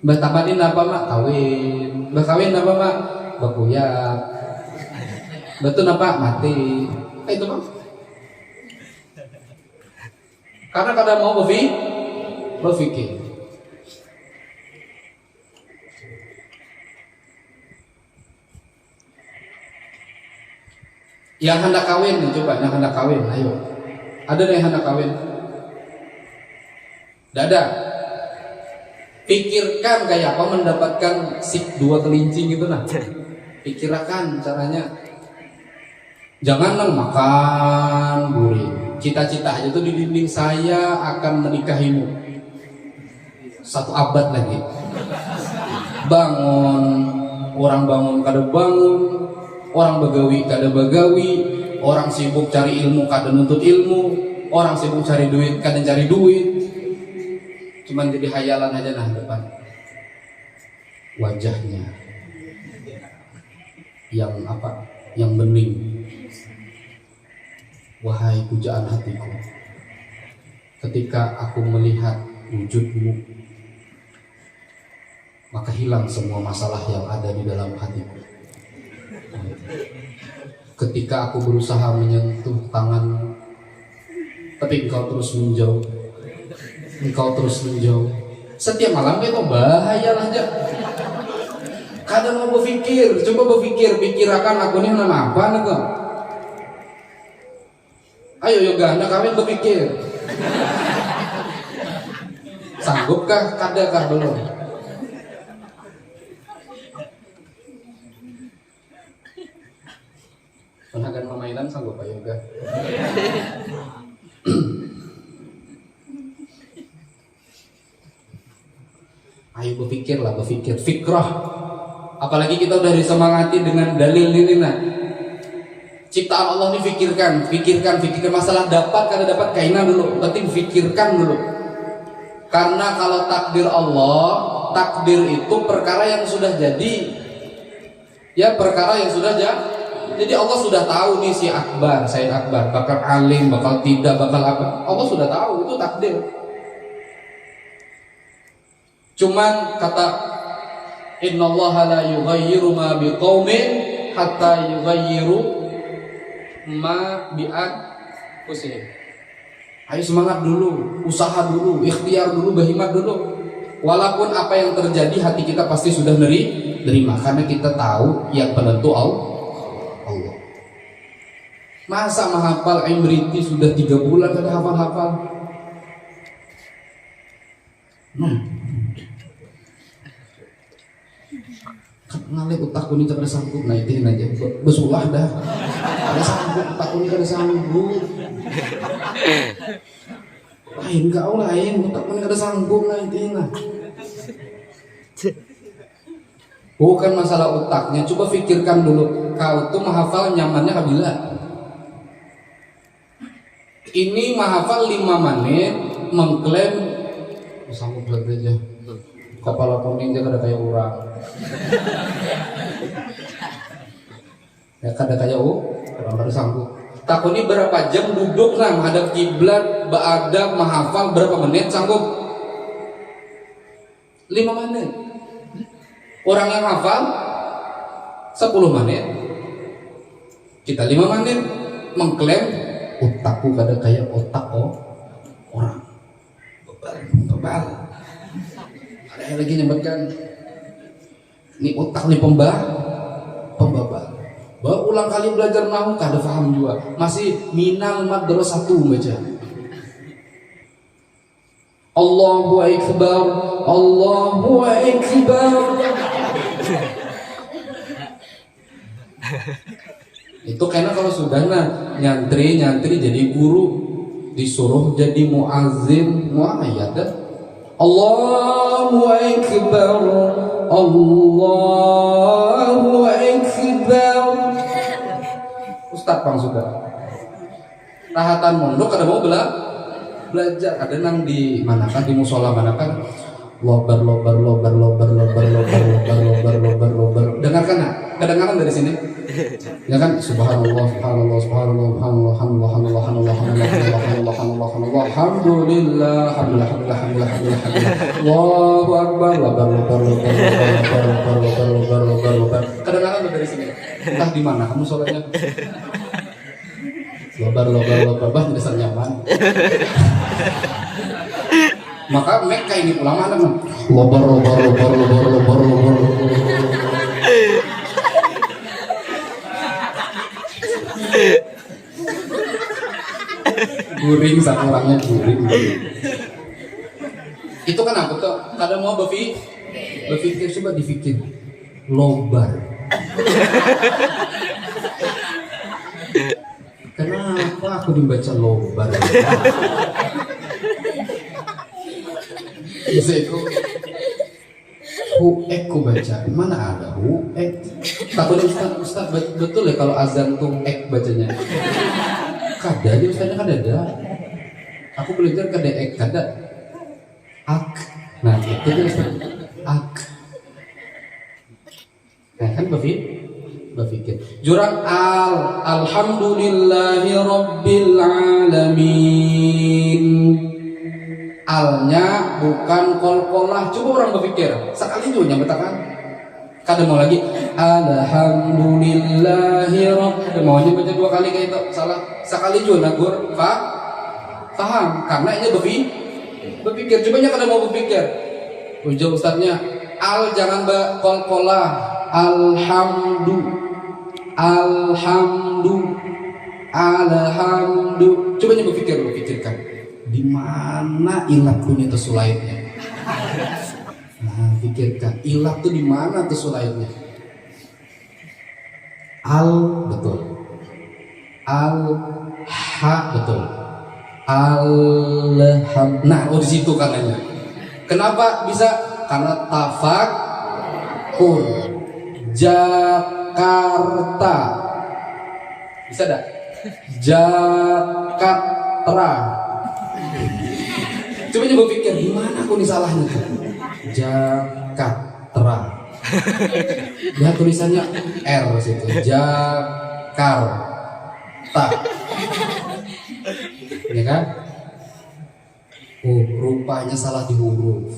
A: Mbak tamatin apa mak? Kawin. Mbak kawin apa mak? Bakuyat. Betul apa? Mati. Itu mak. Karena kadang mau berpikir. Yang hendak kawin, coba yang hendak kawin, ayo. Ada yang hendak kawin? Tidak ada. Pikirkan kayak apa mendapatkan 2 kelinci gitu nah. Pikirkan caranya. Jangan makan gurih. Cita-cita aja tuh di dinding, saya akan menikahimu 1 abad lagi. Bangun, orang bangun kada bangun, orang begawi kada begawi, orang sibuk cari ilmu kada nuntut ilmu, orang sibuk cari duit kada cari duit. Cuman jadi hayalan aja nah depan. Wajahnya yang apa? Yang bening. Wahai pujaan hatiku, ketika aku melihat wujudmu, maka hilang semua masalah yang ada di dalam hatiku. Ketika aku berusaha menyentuh tanganmu, tapi engkau terus menjauh. Engkau terus menjauh. Setiap malam itu bahaya lah aja. Kadang mau berpikir, coba berpikir, pikirakan aku ini apa nih kok? Ayo yoga, anda kalian berpikir. Sanggupkah? Kadakah belum? Penagan permainan sanggup Pak Yoga? Ayo berpikirlah, berpikir, fikrah. Apalagi kita udah disemangati dengan dalil ini nah. Ciptaan Allah ini pikirkan, masalah dapat kada dapat kainan dulu, penting pikirkan dulu. Karena kalau takdir Allah, takdir itu perkara yang sudah jadi. Ya, perkara yang sudah jadi Allah sudah tahu nih si Akbar, Said Akbar bakal alim, bakal tidak, bakal apa. Allah sudah tahu, itu takdir. Cuman kata innallaha la yughayyiru ma biqaumin hatta yughayyiru ma bi'anfusihim. Ayo semangat dulu, usaha dulu, ikhtiar dulu, berhimmat dulu. Walaupun apa yang terjadi hati kita pasti sudah nerima karena kita tahu yang penentu Allah. Masa menghafal Imriti sudah 3 bulan kada hafal-hafal? Ngalih utakku ini kada sanggup, nah itu aja besulah dah. Kada sanggup utakku ini kada sanggup. Lain kau lain utakku ini kada sanggup, nah itu nah. Bukan masalah otaknya, coba pikirkan dulu kau tuh menghafal nyamannya kabila. Ini menghafal 5 menit mengklaim sanggup aja. Kepala kuning dia kada kayak orang. Ya kada kayak orang kada sanggup. Takuni berapa jam duduk nah menghadap kiblat, beradab, menghafal berapa menit sanggup? 5 menit. Orang yang hafal 10 menit. Kita 5 menit mengklaim otakku kada kayak otak orang. Bebal. Ada yang lagi nyebutkan ini otak nih pembabal. Berulang kali belajar nahu kada paham juga. Masih minal madrasah 1 baca. Allahu Akbar, Allahu Akbar. Itu karena kalau sudah nyantri jadi guru, disuruh jadi muazzin, muayyad. Allahu Akbar, Allahu Akbar. Ustaz Bang sudah. Tahatan mondok kada mau belajar, ada nang di manakan di musola manakan lobar. Dengarkan nak? Kedengaran dari sini? Ya kan? Subhanallah, subhanallah, subhanallah, subhanallah, alhamdulillah, alhamdulillah, alhamdulillah. Allahu Akbar, lobar. Kedengaran dari sini? Entah di mana kamu sholatnya? Lobar, bah tidak nyaman. Maka Mekah ini ulama ada mah lobar. Guring sama orangnya guring. Itu kan aku tuh kadang mau berpikir coba difikir lobar. Wah, aku dibaca lobar. Bisa itu huek ku baca. Mana ada huek? Takut Ustaz betul ya kalau azan tuh ek bacanya. Kada di Ustaznya kada ada. Aku belajar kada ek kada. Ak. Nah, itu dia Ustaz. Ak. Nah, kan berpikir. Jurang alhamdulillahi rabbil alamin. Alnya bukan kol-kolah. Coba orang berpikir. Sekali juga nyambetakan. Kadang mau lagi alhamdulillahi rabbil. Maunya baca 2 kali kayak itu salah. Sekali juga nagur paham karena ini berpikir. Coba kadang mau berpikir. Ujung Ustaznya al jangan kol-kolah. Alhamdu. Coba berpikirkan di mana ilat punya tuh sulaitnya. Nah, pikirkan ilat tuh di mana tuh sulaitnya. Al betul. Betul. Nah, di situ katanya. Kenapa bisa? Karena tafakur. Jakarta. Bisa dah? Jakarta. Coba pikir di mana aku nih salahnya tuh? Jakarta. Lihat tulisannya R situ. Jakarta. Ya kan? Rupanya salah di huruf.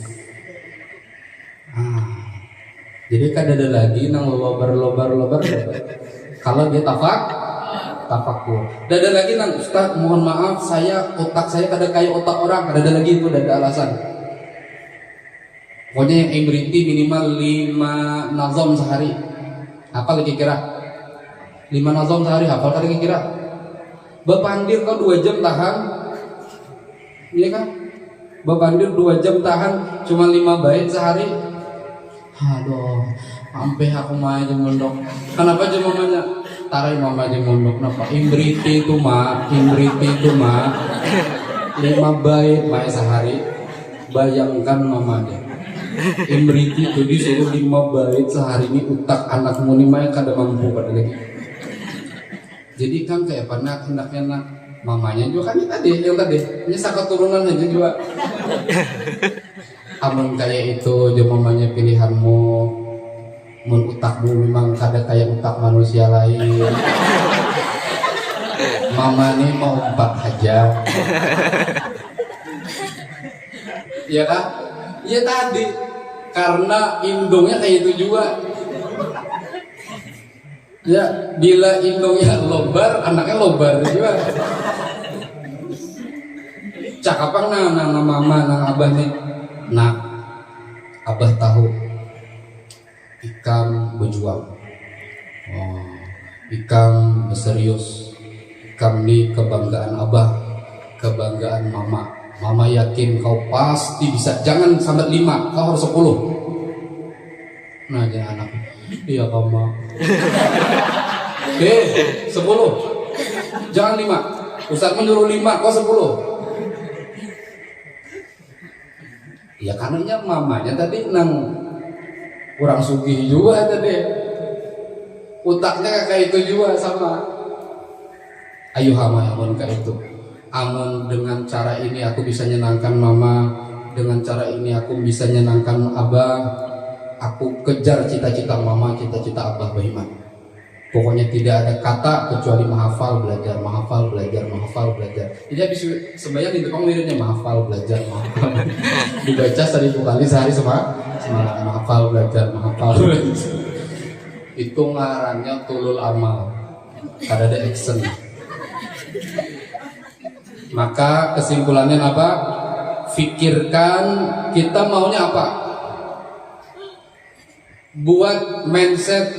A: Jadi kan ada lagi nang lobar. Kalau dia tafakur. Ada lagi nang Ustaz, mohon maaf otak saya kada kayak otak orang. Ada lagi itu ada alasan. Pokoknya yang emriti minimal 5 nazom sehari. Apa lagi kira? 5 nazom sehari hafal kada kira? Bepandir kau 2 jam tahan. Iya kan? Bepandir 2 jam tahan cuma 5 bait sehari. Aduh, sampai aku mau aja mondok. Kenapa aja mamanya? Tarai mama aja mondok. Kenapa? Imbriti itu mah 5 bait main sehari. Bayangkan mamanya. Imbriti itu disuruh 5 bait sehari ini utak anakmu nih main kada mampu pada lagi. Jadi kan kayak pernah hendaknya mamanya juga kan yang tadi ini saka turunan aja juga. Amun kayak itu dia mamanya pilihanmu. Mun utakmu memang kada kayak utak manusia lain. Mama nih mau 4 aja. Iya kan? Iya tadi karena indungnya kayak itu juga. Ya, bila indungnya lobar, anaknya lobar juga. Cakapang nang mama nang abah nih. Nah, abah tahu ikam berjuang. Ikam serius. Ikam nih kebanggaan abah, kebanggaan mama. Mama yakin kau pasti bisa. Jangan sampai 5, kau harus 10. Nah, jangan anak. Iya kamu. Oke, 10. Jangan 5. Ustaz menyuruh 5, kau 10. Ya karenanya mamanya tadi nang kurang sugih juga tadi. Utaknya kayak itu juga sama. Ayo hama amun kayak itu. Amun dengan cara ini aku bisa nyenangkan mama, dengan cara ini aku bisa nyenangkan abah. Aku kejar cita-cita mama, cita-cita abah beriman. Pokoknya tidak ada kata kecuali menghafal, belajar. Jadi habis sembahyang di depan wiridnya menghafal, belajar. Dibaca 1000 kali sehari semalam menghafal, belajar. Itu ngarannya tulul amal. Kada ada action. Maka kesimpulannya apa? Fikirkan kita maunya apa? Buat mindset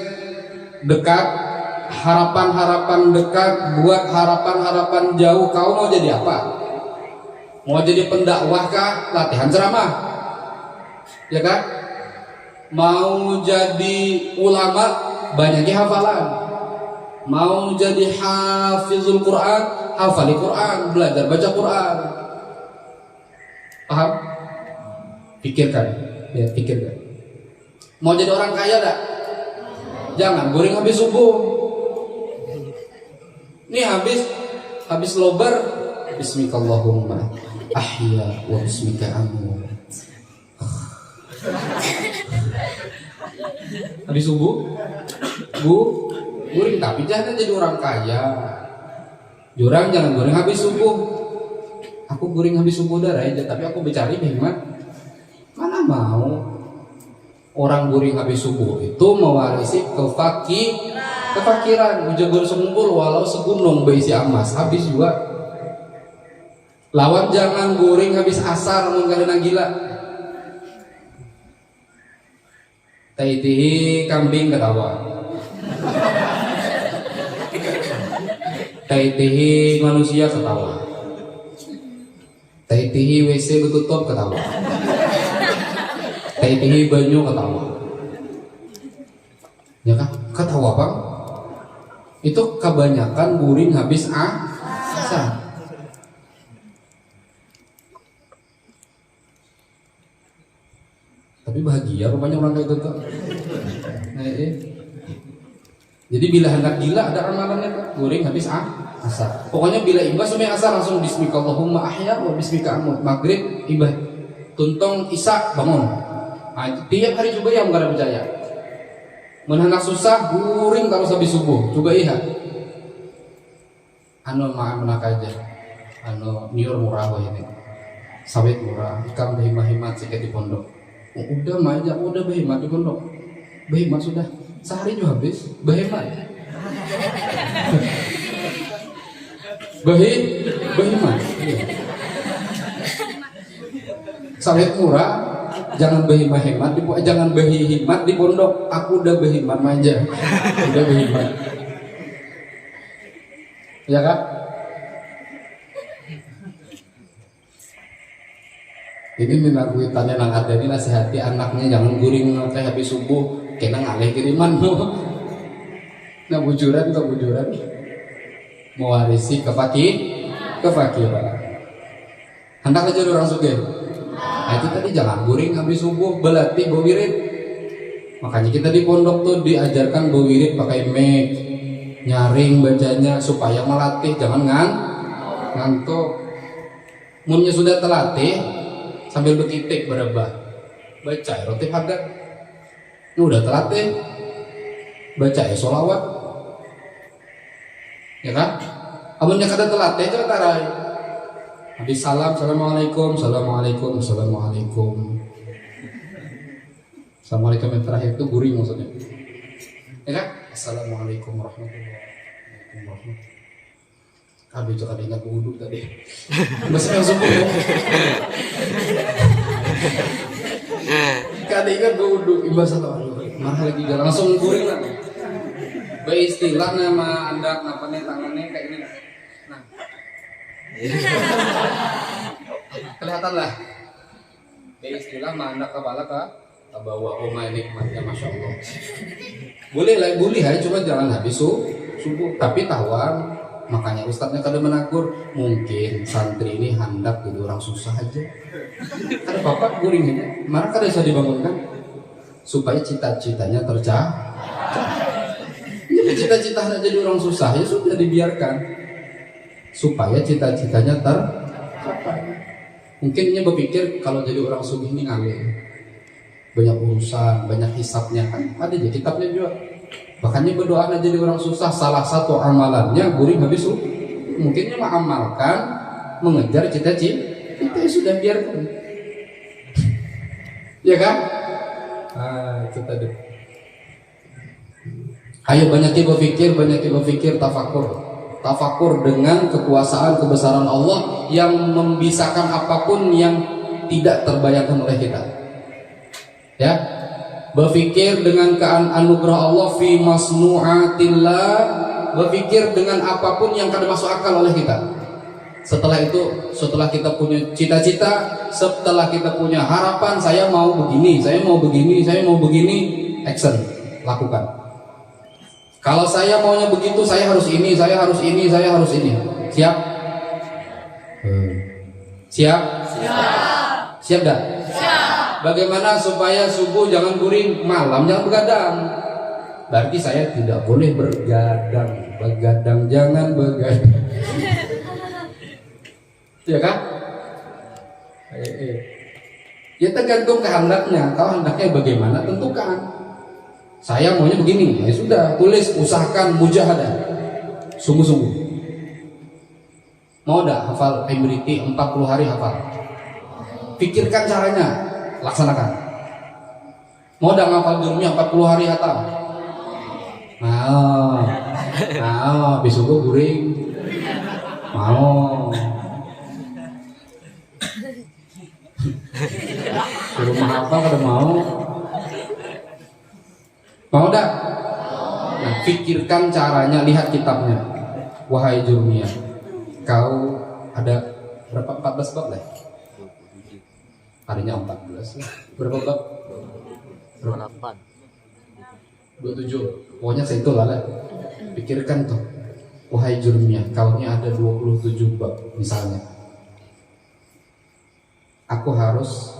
A: dekat, harapan-harapan dekat, buat harapan-harapan jauh. Kau mau jadi apa? Mau jadi pendakwah kah? Latihan ceramah, ya kan? Mau jadi ulama? Banyaknya hafalan. Mau jadi hafizul Quran? hafal Quran, belajar baca Quran. Paham? Pikirkan, ya pikirkan. Mau jadi orang kaya tak? Jangan goreng habis subuh. Nih habis lobar, bismikallahumma ahya wa bismika amut. Habis subuh, goreng, tapi jangan jadi orang kaya. Jurang jangan goreng habis subuh. Aku goreng habis subuh darah aja, tapi aku bercari hikmat. Mana mau orang goreng habis subuh itu mewarisi kefakiran. Ujagur sembul walau segunung berisi emas, habis juga. Lawan jangan goreng habis asar mengkarena gila. Taitihi kambing ketawa, taitihi manusia ketawa, taitihi WC ketutup ketawa, taitihi banyu ketawa. Ya kan? Ketawa bang. Itu kebanyakan guring habis asar. Tapi bahagia rupanya orang kayak gitu. Nah, jadi bila hendak gila ada amalannya Pak. Goreng habis asar. Pokoknya bila imbas sampai asar langsung bismikallahumma ahya wa bismika amut. Maghrib imbas tuntong isak bangun. Nah, itu tiap hari coba ya enggak ada percaya. Menhendak susah guring kalau habis subuh. Coba iya. Maaf menak aja. Niur murah ini. Sawit murah, ikan berhemat-hemat sedikit di pondok. Udah manja, udah berhemat di pondok. Berhemat sudah, sehari juga habis. Berhemat. Berhemat. Sawit murah, jangan berhemat-hemat, jangan berhemat di pondok. Aku udah berhemat manja, udah berhemat. Ya kan? Ini minakuitannya nang ada ini nasihati anaknya jangan guring nanti habis subuh kena ngalih kiriman nah bujuran mewarisi kefakiran hendak aja orang sugih. Nah itu tadi jangan guring habis subuh belati bawirid. Makanya kita di pondok tuh diajarkan bawirid pakai mic nyaring bacanya supaya melatih jangan ngantuk. Munnya sudah terlatih sambil bertitik berebah baca roti hadat udah terlatih baca sholawat ya kan. Amunnya kada terlatih itu tarai habis salam assalamualaikum yang terakhir itu guring maksudnya ya kan. Assalamualaikum warahmatullahi wabarakatuh. Habis itu kada ingat wudhu tadi masih yang subuh ya. Kada ingat wudhu imbas atau marah lagi jalan langsung guring lah. Beristilah nama anda napanya tangannya kayak ini nah kelihatan lah. Beristilah mandak kepala ke bawah oma nikmatnya masya Allah. Boleh lah boleh ya cuma jangan habis subuh tapi tawar. Makanya ustadznya kada menakur mungkin santri ini hendak jadi orang susah aja. Ada bapak guring aja, mana kada bisa dibangunkan supaya cita-citanya tercapai. Cita-cita hendak jadi orang susah ya sudah dibiarkan supaya cita-citanya tercapai. Mungkinnya berpikir kalau jadi orang sugih ini ngalih, banyak urusan, banyak hisapnya kan ada di kitabnya juga. Makanya berdoa aja jadi orang susah. Salah satu amalannya guring habis subuh. Mungkinnya mengamalkan mengejar cita-cita itu sudah biarkan. Ya kan? Itu tadi. Ayo banyak berpikir, tafakur dengan kekuasaan kebesaran Allah yang membisakan apapun yang tidak terbayangkan oleh kita. Ya. Berpikir dengan anugerah Allah fi masnu'atillah, berpikir dengan apapun yang kada masuk akal oleh kita. Setelah itu, setelah kita punya cita-cita, setelah kita punya harapan, saya mau begini, action, lakukan. Kalau saya maunya begitu, saya harus ini. Siap? Siap? Siap dah? Bagaimana supaya subuh jangan guring, malam jangan begadang? Berarti saya tidak boleh begadang. Begadang jangan begadang. Ya kan? Ya tergantung kehendaknya. Kalau hendaknya bagaimana, tentukan. Saya maunya begini, ya sudah, tulis, usahakan mujahadah, sungguh-sungguh. Mau dah hafal Imriti 40 hari hafal. Pikirkan caranya, laksanakan. Mau dah hafal jurumiyah 40 hari hatam. Besok gue guring. Mau. Suruh menghafal kada mau. Mau dah? Nah, pikirkan caranya, lihat kitabnya. Wahai jurumiyah, kau ada berapa? 14 bab lah. Harinya 14. Berapa bab?
B: 28.
A: 27. Pokoknya segitu lah. Pikirkan tuh. Wahai jurumiyah, kau ini ada 27 bab misalnya. Aku harus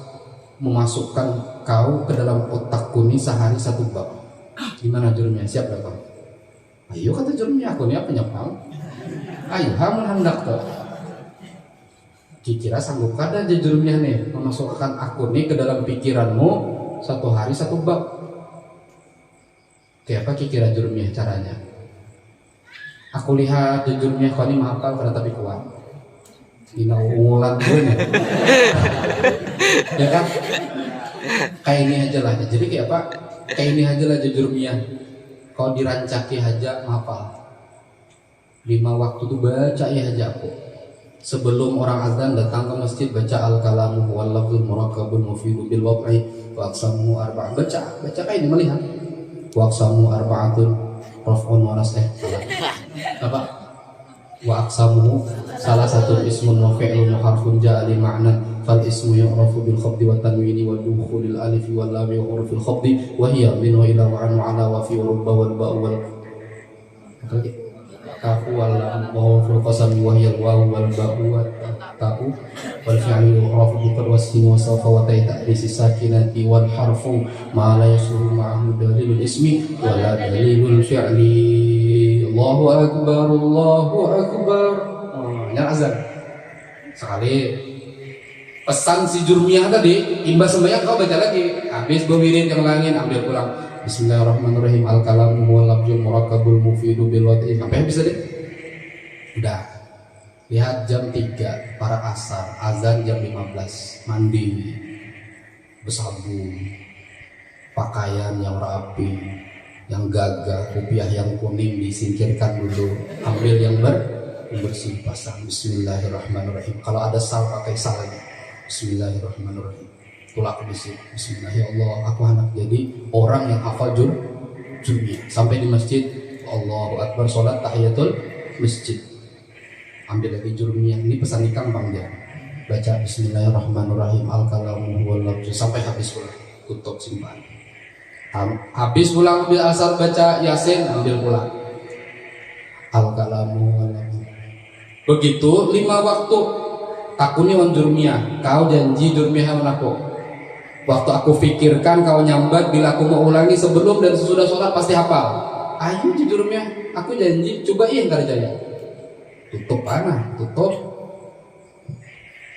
A: memasukkan kau ke dalam otakku ini sehari 1 bab. Gimana jurumiyah? Siap gak kau? Ayo kata jurumiyah, aku ini apa nyapang? Ayo hamun hendak tuh. Kira sanggup kada aja jurumiyah nih memasukkan aku nih ke dalam pikiranmu 1 hari 1 bab. Kayak apa kira jurumiyah caranya? Aku lihat jurumiyah kau ini menghafal kada tapi kuat. Dina ungulan gue nih. Ya kan? Kayak ini aja lah. Jadi kayak apa? Kayak ini aja lah jurumiyah. Kau dirancaki aja menghafal. 5 waktu tuh baca ya aja aku. Sebelum orang azan datang ke masjid baca al-kalamu wal lafzul murakkabun mufidu bil wad'i wa aqsamu arba'ah. Baca kayak ini melihat. Wa aqsamu arba'atun raf'un wa nasih. Apa? Wa aqsamu salah satu ismun wa fi'lun wa harfun ja'a li ma'nan fal ismu yu'rafu bil khabdi wa tanwini wa dukhulil alif wal lam wa hurufil khabdi wa hiya min wa ila wa an wa ala wa fi rubba wal ba wal kafu wal lam wa fil qasami wa hiya al waw wal ba wa ta'u wal fi'lu yu'rafu bi qad wasin wa sawfa wa ta'disi sakinati wal harfu ma la yasuru ma'ahu dalilul ismi wa la dalilul fi'li. Allahu akbar, Allahu akbar. Nyala azan. Sekali pesan si jurumiyah tadi, imbas sembahyang kau baca lagi. Habis berwirid yang langit ambil pulang. Bismillahirrahmanirrahim. Al-kalamu wal lafzul murakkabul mufidu bil wad'i. Sampai habis tadi. Udah. Lihat jam 3 para asar, azan jam 15. Mandi. Bersabun. Pakaian yang rapi, yang gagah, kopiah yang kuning disingkirkan dulu. Ambil yang bersih, pasang. Bismillahirrahmanirrahim. Kalau ada sal pakai sal lagi. Bismillahirrahmanirrahim. Tulak bisi. Bismillahirrahmanirrahim. Aku anak jadi orang yang hafal jurumiyah. Sampai di masjid, Allahu akbar, sholat tahiyatul masjid. Ambil lagi jurumiyah. Ini pesan ikam bang dia. Baca Bismillahirrahmanirrahim. Al-kalamu wal lafzu sampai habis pulang. Tutup simpan. Habis pulang ambil asar baca Yasin, ambil pulang. Al-kalamu wal lafzu. Begitu 5 waktu. Takuni wan jurumiyah. Kau janji jurumiyah wan aku. Waktu aku pikirkan kau nyambat. Bila aku mau ulangi sebelum dan sesudah sholat pasti hafal. Ayo jurumiyah, aku janji. Coba iya ntar jaya. Tutup panah, tutup.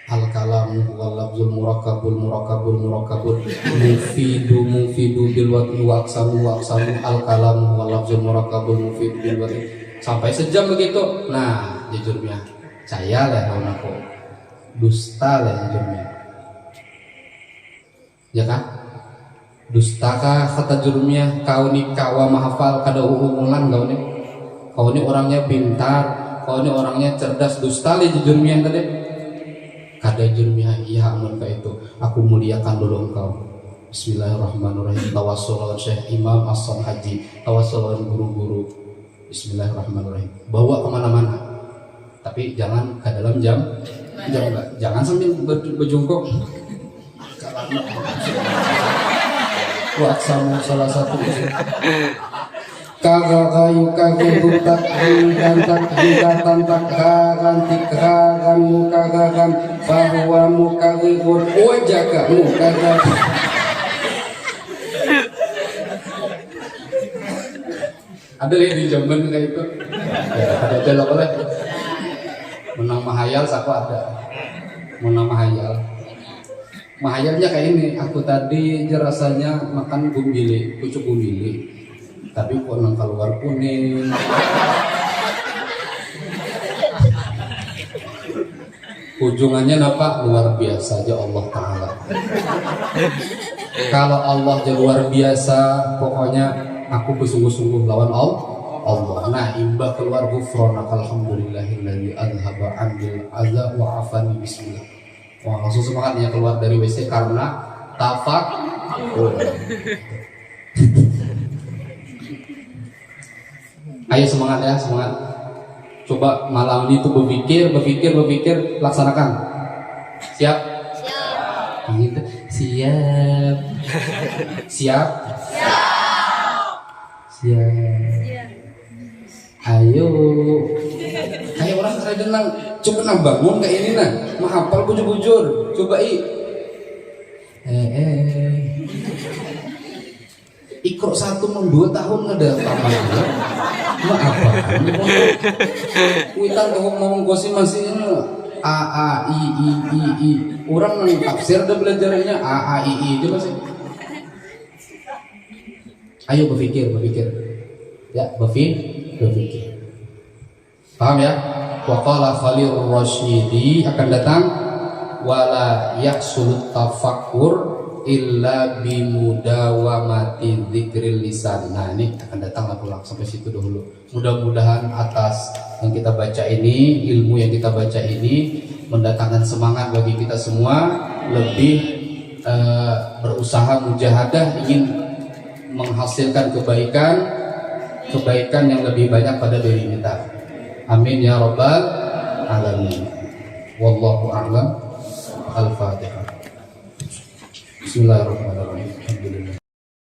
A: Al-kalamu wal lafzul murakkabul mufidu bil wad'i wa aqsamu al-kalamu wal lafzul murakkabul mufidu bil wad'i. Sampai sejam begitu. Nah, jurumiyah. Saya lah kawan aku. Dusta lah jurumiyah. Ya kan? Dusta kah kata jurumiyah? Kau ni kawa mahafal kada umulan kau ni. Kau ni orangnya pintar, kau ni orangnya cerdas. Dusta lah jurumiyah tadi. Kada jurumiyah iya amun kayak itu. Aku muliakan dulu engkau. Bismillahirrahmanirrahim. Tawassul lawan Syekh Imam As-San Haji. Tawassul lawan guru-guru. Bismillahirrahmanirrahim. Bawa kemana-mana. Tapi jangan ke dalam jam enggak. Jangan sambil berjungkok. Waksamu salah satu kagagayu kagebutak gantak gigatan tak garantik ragan muka gagan bahwa muka gegot wajaka muka gagan. Ada lihat di Jamban kayak itu ya, ada belok oleh menang mahayal saku ada menang mahayalnya kayak ini. Aku tadi rasanya makan gumbili, pucuk gumbili, tapi kok nang keluar kuning. Ujungannya apa? Luar biasa aja Allah Ta'ala. Kalau Allah aja luar biasa, pokoknya aku bersungguh-sungguh lawan Allah. Nah, imbah keluar ghufranaka alhamdulillahilladzi adhaba 'anil adza wa 'afani bismillah. Wah, langsung semangat ya keluar dari WC karena tafakkur. Ayo semangat ya, semangat. Coba malam ini tuh berpikir, laksanakan. Siap? Siap. Gitu. Siap. Siap. Ayo orang saya denang. Coba nang bangun kayak ini nah. Mahapal bujur-bujur. Coba Iqra 1 2 tahun ada tambahan. Apa? Kuitan kok ngomong gosi masih a i. Orang nang tafsir udah belajarnya a i itu masih. Ayo berpikir. Ya, berpikir. Paham ya? Wa qala Khalil Rasyidi akan datang wala yahsul tafakkur illa bimudawamati dzikril lisan. Nah, ini akan datang pulang sampai situ dulu. Mudah-mudahan atas yang kita baca ini, ilmu yang kita baca ini mendatangkan semangat bagi kita semua lebih berusaha mujahadah ingin menghasilkan kebaikan yang lebih banyak pada diri kita. Amin ya rabbal alamin. Wallahu a'lam. Al-Fatihah. Bismillahirrahmanirrahim. Alhamdulillah.